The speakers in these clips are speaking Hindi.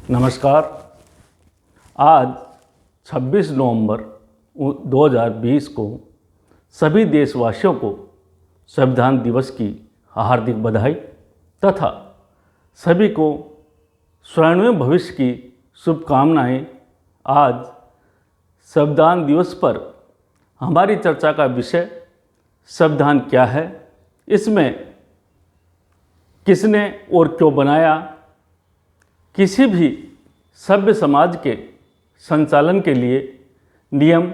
नमस्कार। आज 26 नवंबर 2020 को सभी देशवासियों को संविधान दिवस की हार्दिक बधाई तथा सभी को स्वर्णिम भविष्य की शुभकामनाएं। आज संविधान दिवस पर हमारी चर्चा का विषय संविधान क्या है, इसमें किसने और क्यों बनाया, किसी भी सभ्य समाज के संचालन के लिए नियम,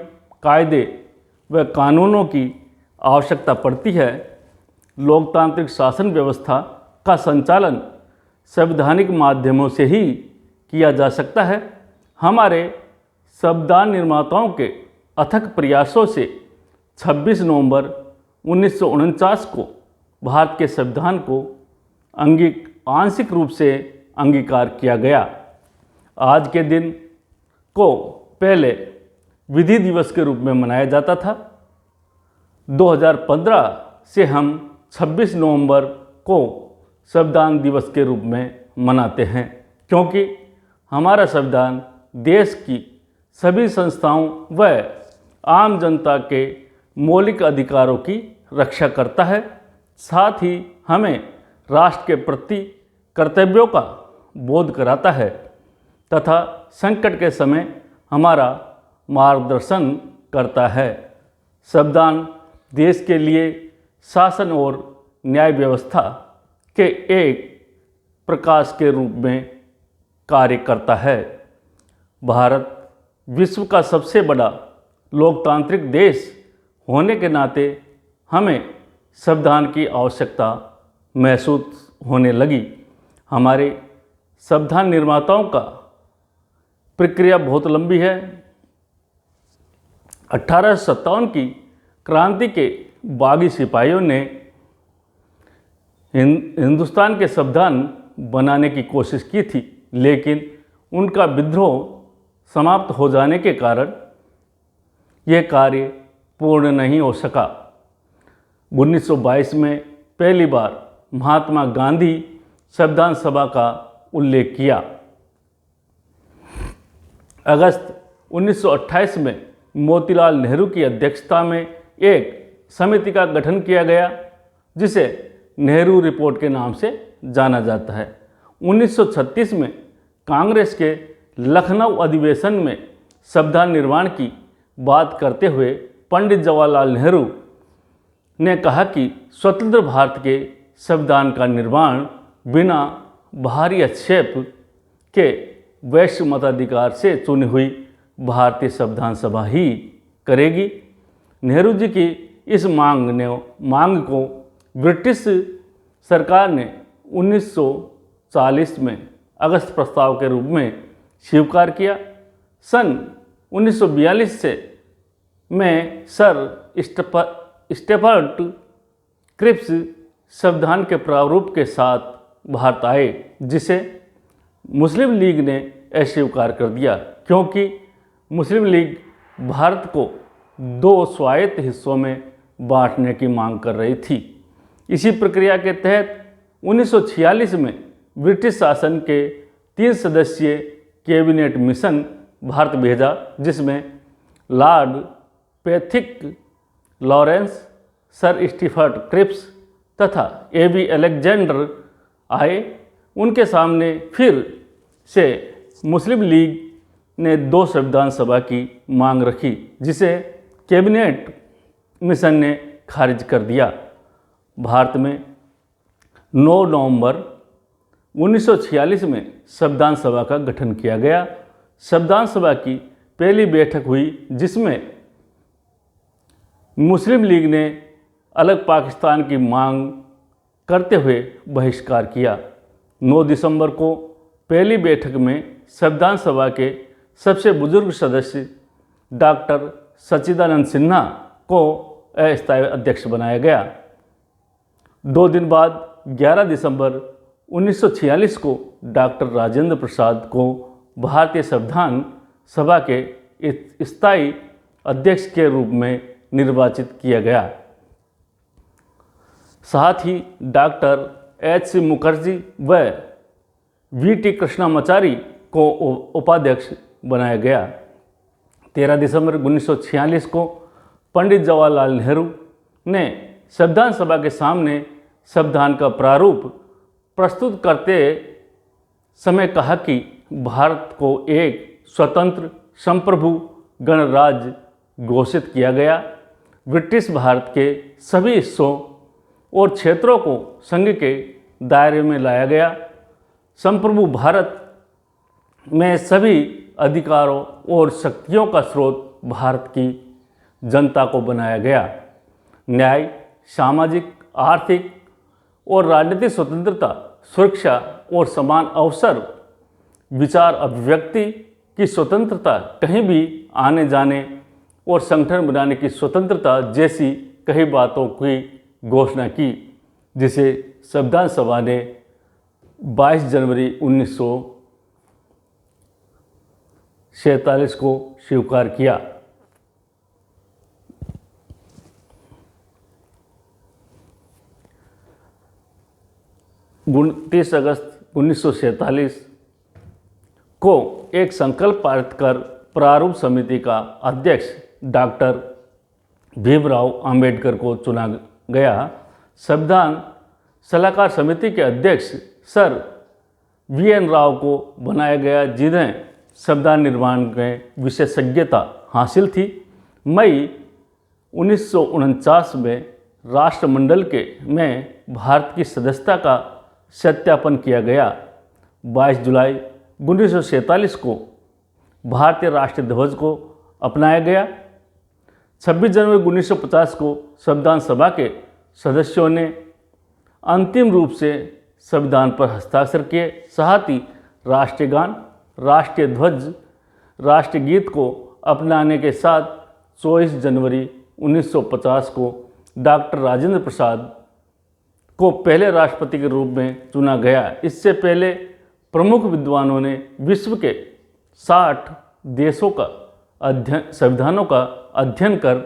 कायदे व कानूनों की आवश्यकता पड़ती है। लोकतांत्रिक शासन व्यवस्था का संचालन संवैधानिक माध्यमों से ही किया जा सकता है। हमारे संविधान निर्माताओं के अथक प्रयासों से 26 नवंबर 1949 को भारत के संविधान को आंशिक रूप से अंगीकार किया गया। आज के दिन को पहले विधि दिवस के रूप में मनाया जाता था। 2015 से हम 26 नवंबर को संविधान दिवस के रूप में मनाते हैं, क्योंकि हमारा संविधान देश की सभी संस्थाओं व आम जनता के मौलिक अधिकारों की रक्षा करता है। साथ ही हमें राष्ट्र के प्रति कर्तव्यों का बोध कराता है तथा संकट के समय हमारा मार्गदर्शन करता है। संविधान देश के लिए शासन और न्याय व्यवस्था के एक प्रकाश के रूप में कार्य करता है। भारत विश्व का सबसे बड़ा लोकतांत्रिक देश होने के नाते हमें संविधान की आवश्यकता महसूस होने लगी। हमारे संविधान निर्माताओं का प्रक्रिया बहुत लंबी है। 1857 की क्रांति के बागी सिपाहियों ने हिंदुस्तान के संविधान बनाने की कोशिश की थी, लेकिन उनका विद्रोह समाप्त हो जाने के कारण यह कार्य पूर्ण नहीं हो सका। 1922 में पहली बार महात्मा गांधी संविधान सभा का उल्लेख किया। अगस्त 1928 में मोतीलाल नेहरू की अध्यक्षता में एक समिति का गठन किया गया, जिसे नेहरू रिपोर्ट के नाम से जाना जाता है। 1936 में कांग्रेस के लखनऊ अधिवेशन में संविधान निर्माण की बात करते हुए पंडित जवाहरलाल नेहरू ने कहा कि स्वतंत्र भारत के संविधान का निर्माण बिना बाहरी हस्तक्षेप के वैश्य मताधिकार से चुनी हुई भारतीय संविधान सभा ही करेगी। नेहरू जी की इस मांग को ब्रिटिश सरकार ने 1940 में अगस्त प्रस्ताव के रूप में स्वीकार किया। सन 1942 में सर स्टेफर्ड क्रिप्स संविधान के प्रारूप के साथ भारत आए, जिसे मुस्लिम लीग ने अस्वीकार कर दिया, क्योंकि मुस्लिम लीग भारत को 2 स्वायत्त हिस्सों में बांटने की मांग कर रही थी। इसी प्रक्रिया के तहत 1946 में ब्रिटिश शासन के 3 सदस्यीय कैबिनेट मिशन भारत भेजा, जिसमें Lord Pethick Lawrence, sir Stafford Cripps तथा A.B. अलेक्जेंडर आए। उनके सामने फिर से मुस्लिम लीग ने 2 संविधान सभा की मांग रखी, जिसे कैबिनेट मिशन ने खारिज कर दिया। भारत में 9 नवंबर 1946 में संविधान सभा का गठन किया गया। संविधान सभा की पहली बैठक हुई, जिसमें मुस्लिम लीग ने अलग पाकिस्तान की मांग करते हुए बहिष्कार किया। 9 दिसंबर को पहली बैठक में संविधान सभा के सबसे बुजुर्ग सदस्य डॉक्टर सच्चिदानंद सिन्हा को अस्थायी अध्यक्ष बनाया गया। 2 दिन बाद 11 दिसंबर 1946 को डॉक्टर राजेंद्र प्रसाद को भारतीय संविधान सभा के स्थायी अध्यक्ष के रूप में निर्वाचित किया गया। साथ ही डॉक्टर H.C. मुखर्जी व V.T. कृष्णामाचारी को उपाध्यक्ष बनाया गया। 13 दिसंबर 1946 को पंडित जवाहरलाल नेहरू ने संविधान सभा के सामने संविधान का प्रारूप प्रस्तुत करते समय कहा कि भारत को एक स्वतंत्र संप्रभु गणराज्य घोषित किया गया। ब्रिटिश भारत के सभी हिस्सों और क्षेत्रों को संघ के दायरे में लाया गया। संप्रभु भारत में सभी अधिकारों और शक्तियों का स्रोत भारत की जनता को बनाया गया। न्याय, सामाजिक, आर्थिक और राजनीतिक स्वतंत्रता, सुरक्षा और समान अवसर, विचार अभिव्यक्ति की स्वतंत्रता, कहीं भी आने जाने और संगठन बनाने की स्वतंत्रता जैसी कई बातों की घोषणा की, जिसे संविधान सभा ने 22 जनवरी 1947 को स्वीकार किया। 29 अगस्त 1947 को एक संकल्प पारित कर प्रारूप समिति का अध्यक्ष डॉक्टर भीमराव अंबेडकर को चुना गया। संविधान सलाहकार समिति के अध्यक्ष सर वी.एन. राव को बनाया गया, जिन्हें संविधान निर्माण में विशेषज्ञता हासिल थी। मई 1949 में राष्ट्रमंडल में भारत की सदस्यता का सत्यापन किया गया। 22 जुलाई 1947 को भारतीय राष्ट्रीय ध्वज को अपनाया गया। 26 जनवरी 1950 को संविधान सभा के सदस्यों ने अंतिम रूप से संविधान पर हस्ताक्षर किए। साथ ही राष्ट्रीय गान, राष्ट्रीय ध्वज, राष्ट्रीय गीत को अपनाने के साथ 24 जनवरी 1950 को डॉक्टर राजेंद्र प्रसाद को पहले राष्ट्रपति के रूप में चुना गया। इससे पहले प्रमुख विद्वानों ने विश्व के 60 देशों का संविधानों का अध्ययन कर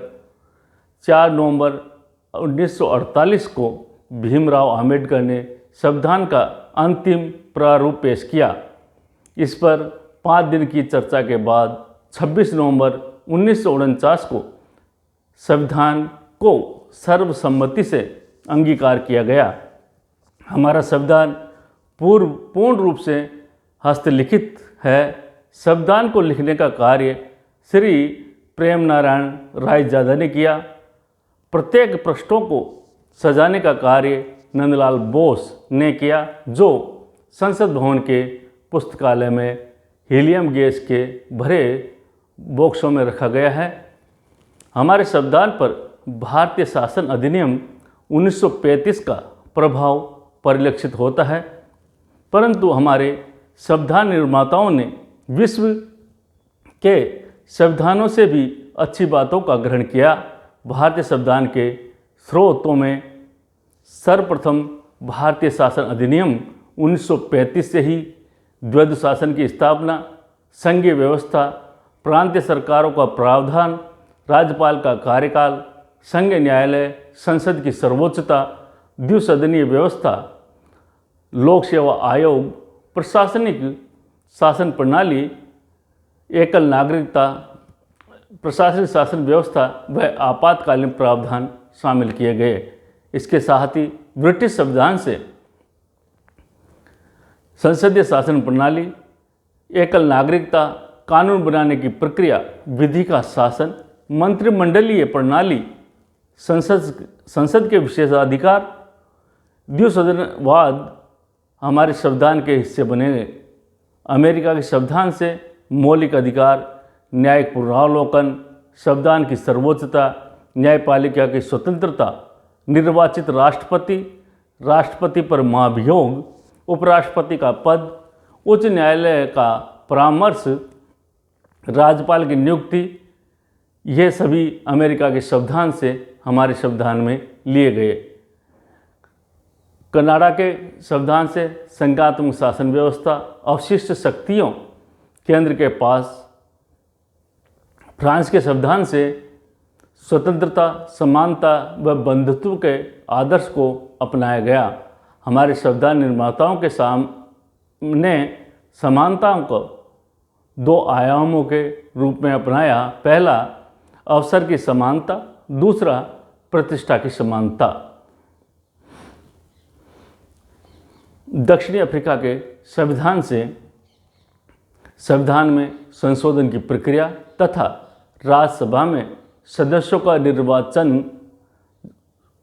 4 नवंबर 1948 को भीमराव अंबेडकर ने संविधान का अंतिम प्रारूप पेश किया। इस पर 5 दिन की चर्चा के बाद 26 नवंबर 1949 को संविधान को सर्वसम्मति से अंगीकार किया गया। हमारा संविधान पूर्ण रूप से हस्तलिखित है। संविधान को लिखने का कार्य श्री प्रेम नारायण रायजादा ने किया। प्रत्येक पृष्ठों को सजाने का कार्य नंदलाल बोस ने किया, जो संसद भवन के पुस्तकालय में हीलियम गैस के भरे बॉक्सों में रखा गया है। हमारे संविधान पर भारतीय शासन अधिनियम 1935 का प्रभाव परिलक्षित होता है, परंतु हमारे संविधान निर्माताओं ने विश्व के संविधानों से भी अच्छी बातों का ग्रहण किया। भारतीय संविधान के स्रोतों में सर्वप्रथम भारतीय शासन अधिनियम 1935 से ही द्वैध शासन की स्थापना, संघीय व्यवस्था, प्रांतीय सरकारों का प्रावधान, राज्यपाल का कार्यकाल, संघ न्यायालय, संसद की सर्वोच्चता, द्विसदनीय व्यवस्था, लोक सेवा आयोग, प्रशासनिक शासन प्रणाली, एकल नागरिकता, प्रशासनिक शासन व्यवस्था व आपातकालीन प्रावधान शामिल किए गए। इसके साथ ही ब्रिटिश संविधान से संसदीय शासन प्रणाली, एकल नागरिकता, कानून बनाने की प्रक्रिया, विधि का शासन, मंत्रिमंडलीय प्रणाली, संसद के विशेषाधिकार, द्विसदनवाद हमारे संविधान के हिस्से बने। अमेरिका के संविधान से मौलिक अधिकार, न्यायिक पुनरावलोकन, संविधान की सर्वोच्चता, न्यायपालिका की स्वतंत्रता, निर्वाचित राष्ट्रपति, राष्ट्रपति पर महाभियोग, उपराष्ट्रपति का पद, उच्च न्यायालय का परामर्श, राज्यपाल की नियुक्ति, यह सभी अमेरिका के संविधान से हमारे संविधान में लिए गए। कनाडा के संविधान से संघात्मक शासन व्यवस्था, अवशिष्ट शक्तियों केंद्र के पास। फ्रांस के संविधान से स्वतंत्रता, समानता व बंधुत्व के आदर्श को अपनाया गया। हमारे संविधान निर्माताओं के सामने समानताओं को दो आयामों के रूप में अपनाया। पहला, अवसर की समानता, दूसरा, प्रतिष्ठा की समानता। दक्षिणी अफ्रीका के संविधान में संशोधन की प्रक्रिया तथा राज्यसभा में सदस्यों का निर्वाचन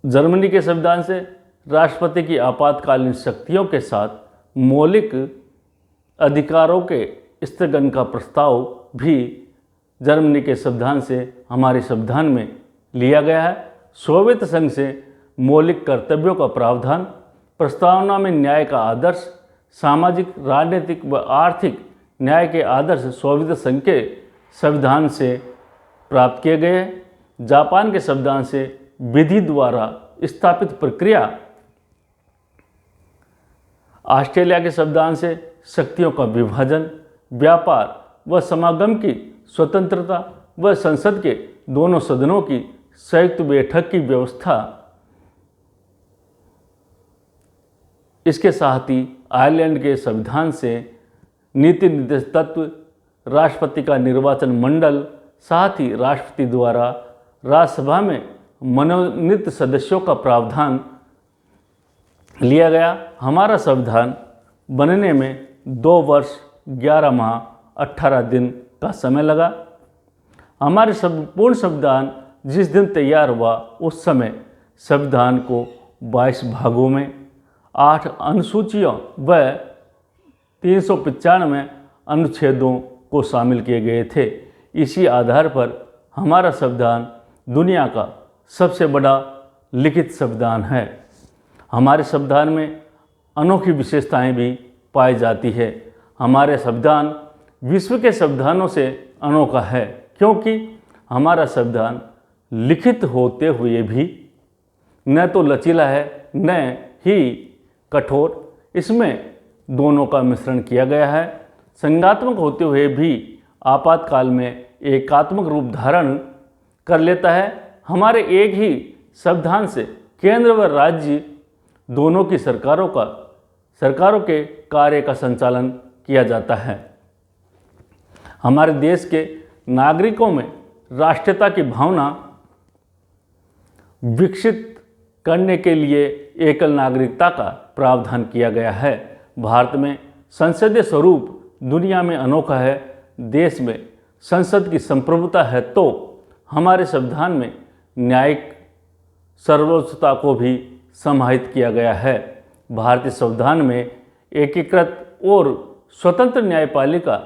जर्मनी के संविधान से राष्ट्रपति की आपातकालीन शक्तियों के साथ मौलिक अधिकारों के स्थगन का प्रस्ताव भी जर्मनी के संविधान से हमारे संविधान में लिया गया है। सोवियत संघ से मौलिक कर्तव्यों का प्रावधान, प्रस्तावना में न्याय का आदर्श, सामाजिक, राजनीतिक व आर्थिक न्याय के आदर्श सोवियत संघ के संविधान से प्राप्त किए गए हैं। जापान के संविधान से विधि द्वारा स्थापित प्रक्रिया, ऑस्ट्रेलिया के संविधान से शक्तियों का विभाजन, व्यापार व समागम की स्वतंत्रता व संसद के दोनों सदनों की संयुक्त बैठक की व्यवस्था, इसके साथ ही आयरलैंड के संविधान से नीति निर्देश तत्व, राष्ट्रपति का निर्वाचन मंडल, साथ ही राष्ट्रपति द्वारा राज्यसभा में मनोनीत सदस्यों का प्रावधान लिया गया। हमारा संविधान बनने में 2 वर्ष 11 माह 18 दिन का समय लगा। हमारे पूर्ण संविधान जिस दिन तैयार हुआ उस समय संविधान को 22 भागों में 8 अनुसूचियों व 395 अनुच्छेदों को शामिल किए गए थे। इसी आधार पर हमारा संविधान दुनिया का सबसे बड़ा लिखित संविधान है। हमारे संविधान में अनोखी विशेषताएं भी पाई जाती है। हमारे संविधान विश्व के संविधानों से अनोखा है क्योंकि हमारा संविधान लिखित होते हुए भी न तो लचीला है न ही कठोर, इसमें दोनों का मिश्रण किया गया है। संज्ञात्मक होते हुए भी आपातकाल में एकात्मक रूप धारण कर लेता है। हमारे एक ही संविधान से केंद्र व राज्य दोनों की सरकारों के कार्य का संचालन किया जाता है। हमारे देश के नागरिकों में राष्ट्रीयता की भावना विकसित करने के लिए एकल नागरिकता का प्रावधान किया गया है। भारत में संसदीय स्वरूप दुनिया में अनोखा है। देश में संसद की संप्रभुता है तो हमारे संविधान में न्यायिक सर्वोच्चता को भी समाहित किया गया है। भारतीय संविधान में एकीकृत और स्वतंत्र न्यायपालिका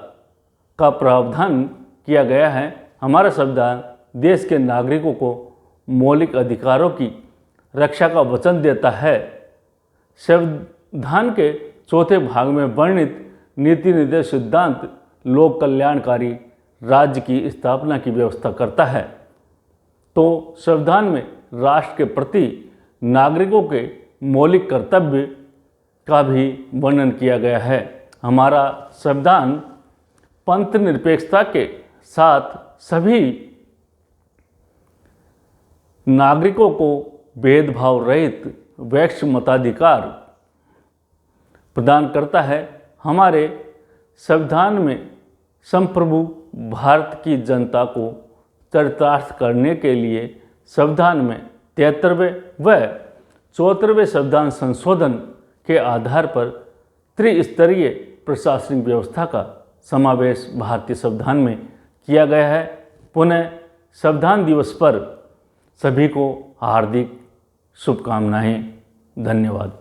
का प्रावधान किया गया है। हमारा संविधान देश के नागरिकों को मौलिक अधिकारों की रक्षा का वचन देता है। संविधान के चौथे भाग में वर्णित नीति निर्देश सिद्धांत लोक कल्याणकारी राज्य की स्थापना की व्यवस्था करता है। तो संविधान में राष्ट्र के प्रति नागरिकों के मौलिक कर्तव्य का भी वर्णन किया गया है। हमारा संविधान पंथ निरपेक्षता के साथ सभी नागरिकों को भेदभाव रहित वैश्विक मताधिकार प्रदान करता है। हमारे संविधान में संप्रभु भारत की जनता को चरितार्थ करने के लिए संविधान में 73वें व 74वें संविधान संशोधन के आधार पर त्रिस्तरीय प्रशासनिक व्यवस्था का समावेश भारतीय संविधान में किया गया है। पुनः संविधान दिवस पर सभी को हार्दिक शुभकामनाएं। धन्यवाद।